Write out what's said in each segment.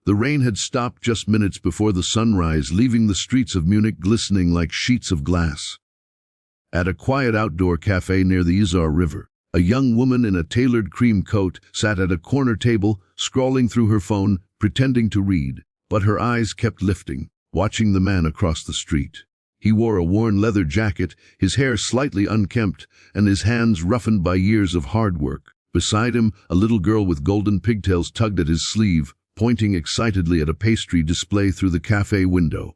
The rain had stopped just minutes before the sunrise, leaving the streets of Munich glistening like sheets of glass. At a quiet outdoor cafe near the Isar River, a young woman in a tailored cream coat sat at a corner table, scrolling through her phone, pretending to read, but her eyes kept lifting, watching the man across the street. He wore a worn leather jacket, his hair slightly unkempt, and his hands roughened by years of hard work. Beside him, a little girl with golden pigtails tugged at his sleeve, pointing excitedly at a pastry display through the cafe window.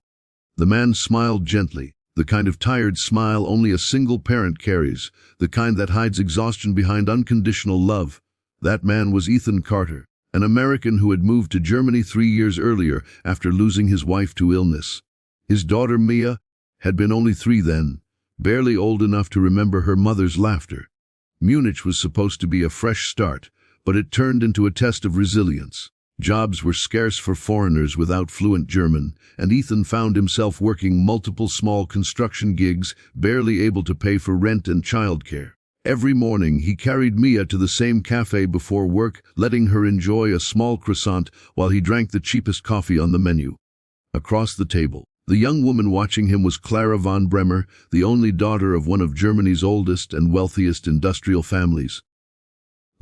The man smiled gently, the kind of tired smile only a single parent carries, the kind that hides exhaustion behind unconditional love. That man was Ethan Carter, an American who had moved to Germany 3 years earlier after losing his wife to illness. His daughter Mia had been only 3 then, barely old enough to remember her mother's laughter. Munich was supposed to be a fresh start, but it turned into a test of resilience. Jobs were scarce for foreigners without fluent German, and Ethan found himself working multiple small construction gigs, barely able to pay for rent and childcare. Every morning he carried Mia to the same cafe before work, letting her enjoy a small croissant while he drank the cheapest coffee on the menu. Across the table, the young woman watching him was Clara von Bremer, the only daughter of one of Germany's oldest and wealthiest industrial families.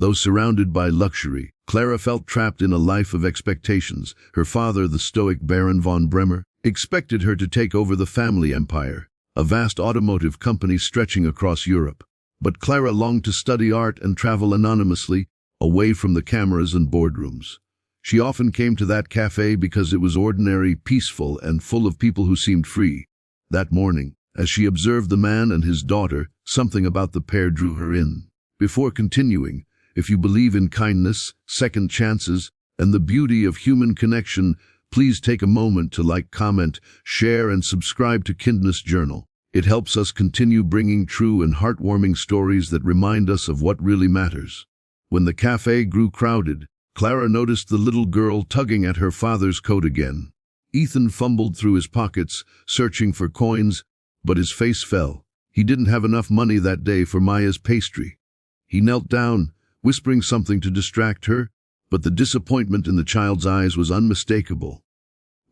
Though surrounded by luxury, Clara felt trapped in a life of expectations. Her father, the stoic Baron von Bremer, expected her to take over the family empire, a vast automotive company stretching across Europe. But Clara longed to study art and travel anonymously, away from the cameras and boardrooms. She often came to that cafe because it was ordinary, peaceful, and full of people who seemed free. That morning, as she observed the man and his daughter, something about the pair drew her in. Before continuing, if you believe in kindness, second chances, and the beauty of human connection, please take a moment to like, comment, share, and subscribe to Kindness Journal. It helps us continue bringing true and heartwarming stories that remind us of what really matters. When the cafe grew crowded, Clara noticed the little girl tugging at her father's coat again. Ethan fumbled through his pockets, searching for coins, but his face fell. He didn't have enough money that day for Maya's pastry. He knelt down, whispering something to distract her, but the disappointment in the child's eyes was unmistakable.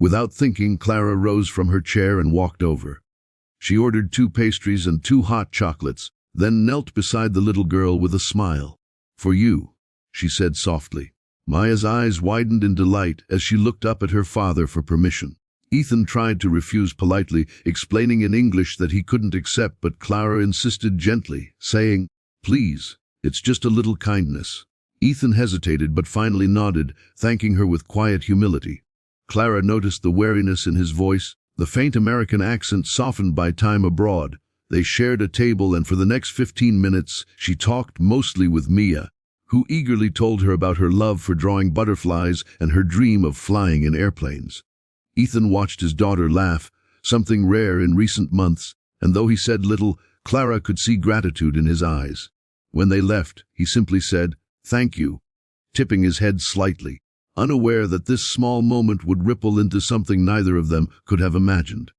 Without thinking, Clara rose from her chair and walked over. She ordered 2 pastries and 2 hot chocolates, then knelt beside the little girl with a smile. "For you," she said softly. Maya's eyes widened in delight as she looked up at her father for permission. Ethan tried to refuse politely, explaining in English that he couldn't accept, but Clara insisted gently, saying, "Please, it's just a little kindness." Ethan hesitated but finally nodded, thanking her with quiet humility. Clara noticed the wariness in his voice, the faint American accent softened by time abroad. They shared a table, and for the next 15 minutes she talked mostly with Mia, who eagerly told her about her love for drawing butterflies and her dream of flying in airplanes. Ethan watched his daughter laugh, something rare in recent months, and though he said little, Clara could see gratitude in his eyes. When they left, he simply said, "Thank you," tipping his head slightly, unaware that this small moment would ripple into something neither of them could have imagined.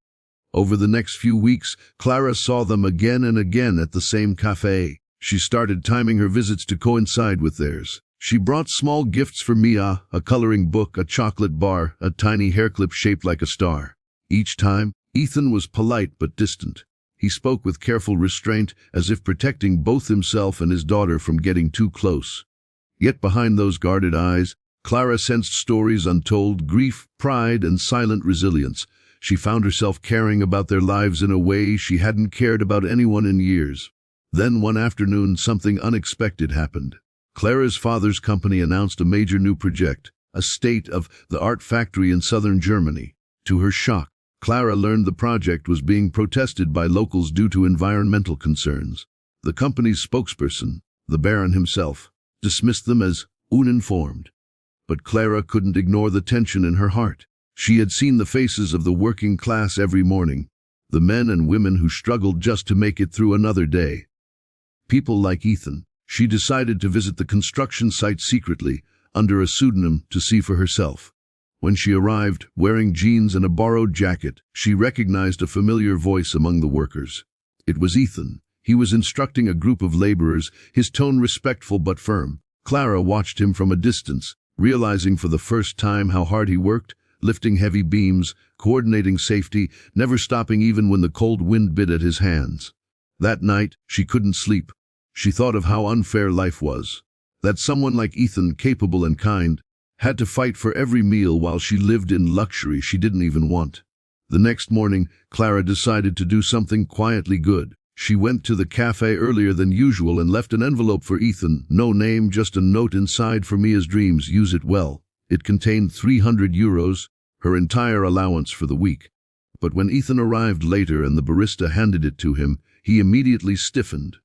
Over the next few weeks, Clara saw them again and again at the same cafe. She started timing her visits to coincide with theirs. She brought small gifts for Mia, a coloring book, a chocolate bar, a tiny hairclip shaped like a star. Each time, Ethan was polite but distant. He spoke with careful restraint, as if protecting both himself and his daughter from getting too close. Yet behind those guarded eyes, Clara sensed stories untold, grief, pride, and silent resilience. She found herself caring about their lives in a way she hadn't cared about anyone in years. Then one afternoon, something unexpected happened. Clara's father's company announced a major new project, a state-of-the-art factory in southern Germany. To her shock, Clara learned the project was being protested by locals due to environmental concerns. The company's spokesperson, the Baron himself, dismissed them as uninformed. But Clara couldn't ignore the tension in her heart. She had seen the faces of the working class every morning, the men and women who struggled just to make it through another day. People like Ethan. She decided to visit the construction site secretly, under a pseudonym, to see for herself. When she arrived, wearing jeans and a borrowed jacket, she recognized a familiar voice among the workers. It was Ethan. He was instructing a group of laborers, his tone respectful but firm. Clara watched him from a distance, realizing for the first time how hard he worked, lifting heavy beams, coordinating safety, never stopping even when the cold wind bit at his hands. That night, she couldn't sleep. She thought of how unfair life was. That someone like Ethan, capable and kind, had to fight for every meal while she lived in luxury she didn't even want. The next morning, Clara decided to do something quietly good. She went to the cafe earlier than usual and left an envelope for Ethan. No name, just a note inside for Mia's dreams. Use it well. It contained €300, her entire allowance for the week. But when Ethan arrived later and the barista handed it to him, he immediately stiffened.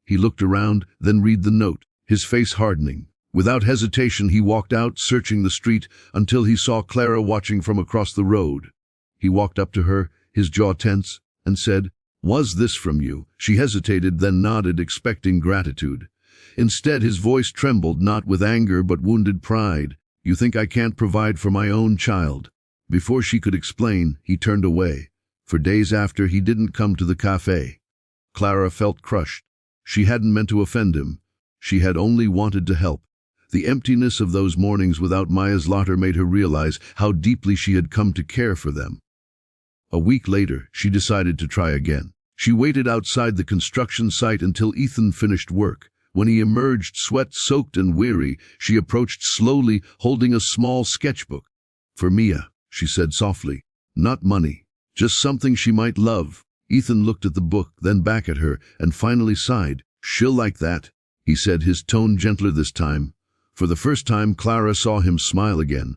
He looked around, then read the note, his face hardening. Without hesitation, he walked out, searching the street, until he saw Clara watching from across the road. He walked up to her, his jaw tense, and said, "Was this from you?" She hesitated, then nodded, expecting gratitude. Instead, his voice trembled, not with anger but wounded pride. "You think I can't provide for my own child?" Before she could explain, he turned away. For days after, he didn't come to the cafe. Clara felt crushed. She hadn't meant to offend him. She had only wanted to help. The emptiness of those mornings without Maya's laughter made her realize how deeply she had come to care for them. A week later, she decided to try again. She waited outside the construction site until Ethan finished work. When he emerged, sweat-soaked and weary, she approached slowly, holding a small sketchbook. "For Mia," she said softly. "Not money. Just something she might love." Ethan looked at the book, then back at her, and finally sighed. "She'll like that," he said, his tone gentler this time. For the first time, Clara saw him smile again.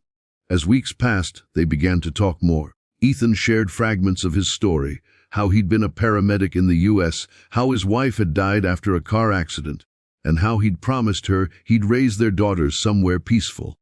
As weeks passed, they began to talk more. Ethan shared fragments of his story, how he'd been a paramedic in the U.S., how his wife had died after a car accident, and how he'd promised her he'd raise their daughters somewhere peaceful.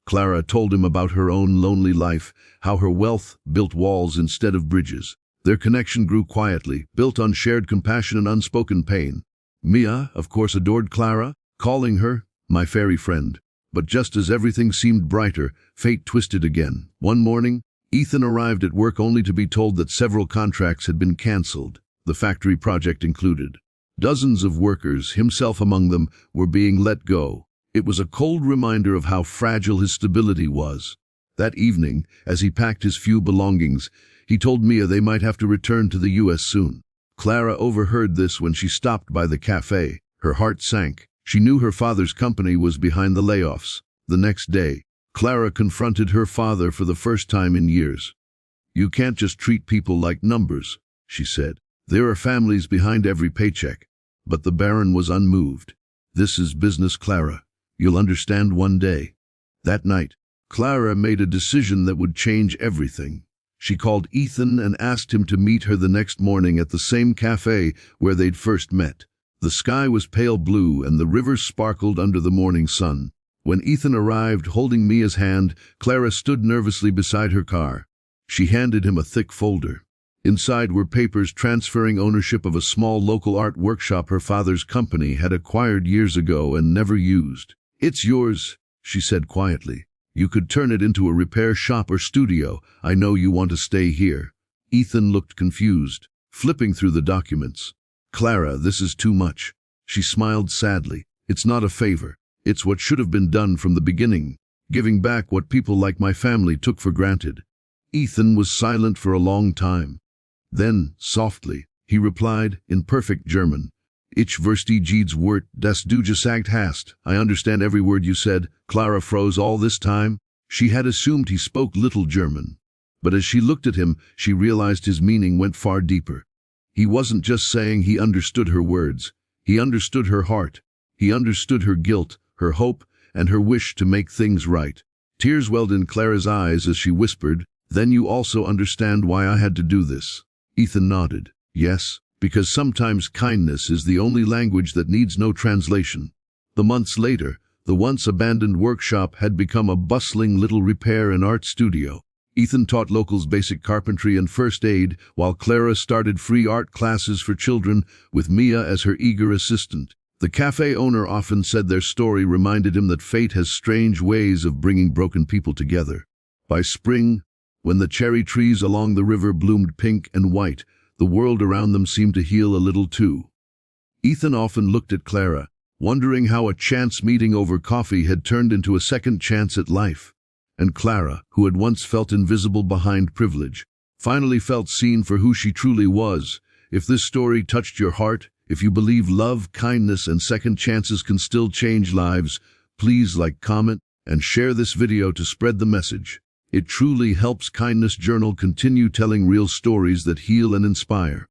Clara told him about her own lonely life, how her wealth built walls instead of bridges. Their connection grew quietly, built on shared compassion and unspoken pain. Mia, of course, adored Clara, calling her "my fairy friend." But just as everything seemed brighter, fate twisted again. One morning, Ethan arrived at work only to be told that several contracts had been cancelled, the factory project included. Dozens of workers, himself among them, were being let go. It was a cold reminder of how fragile his stability was. That evening, as he packed his few belongings, he told Mia they might have to return to the U.S. soon. Clara overheard this when she stopped by the cafe. Her heart sank. She knew her father's company was behind the layoffs. The next day, Clara confronted her father for the first time in years. "You can't just treat people like numbers," she said. "There are families behind every paycheck." But the Baron was unmoved. "This is business, Clara. You'll understand one day." That night, Clara made a decision that would change everything. She called Ethan and asked him to meet her the next morning at the same cafe where they'd first met. The sky was pale blue and the river sparkled under the morning sun. When Ethan arrived holding Mia's hand, Clara stood nervously beside her car. She handed him a thick folder. Inside were papers transferring ownership of a small local art workshop her father's company had acquired years ago and never used. "It's yours," she said quietly. "You could turn it into a repair shop or studio. I know you want to stay here." Ethan looked confused, flipping through the documents. "Clara, this is too much." She smiled sadly. "It's not a favor. It's what should have been done from the beginning, giving back what people like my family took for granted." Ethan was silent for a long time. Then, softly, he replied, in perfect German, "Ich verstehe jedes Wort, das du gesagt hast." "I understand every word you said." Clara froze. All this time, she had assumed he spoke little German. But as she looked at him, she realized his meaning went far deeper. He wasn't just saying he understood her words. He understood her heart. He understood her guilt, her hope, and her wish to make things right. Tears welled in Clara's eyes as she whispered, "Then you also understand why I had to do this?" Ethan nodded. "Yes, because sometimes kindness is the only language that needs no translation." The months later, the once abandoned workshop had become a bustling little repair and art studio. Ethan taught locals basic carpentry and first aid, while Clara started free art classes for children, with Mia as her eager assistant. The cafe owner often said their story reminded him that fate has strange ways of bringing broken people together. By spring, when the cherry trees along the river bloomed pink and white, the world around them seemed to heal a little too. Ethan often looked at Clara, wondering how a chance meeting over coffee had turned into a second chance at life. And Clara, who had once felt invisible behind privilege, finally felt seen for who she truly was. If this story touched your heart, if you believe love, kindness, and second chances can still change lives, please like, comment, and share this video to spread the message. It truly helps Kindness Journal continue telling real stories that heal and inspire.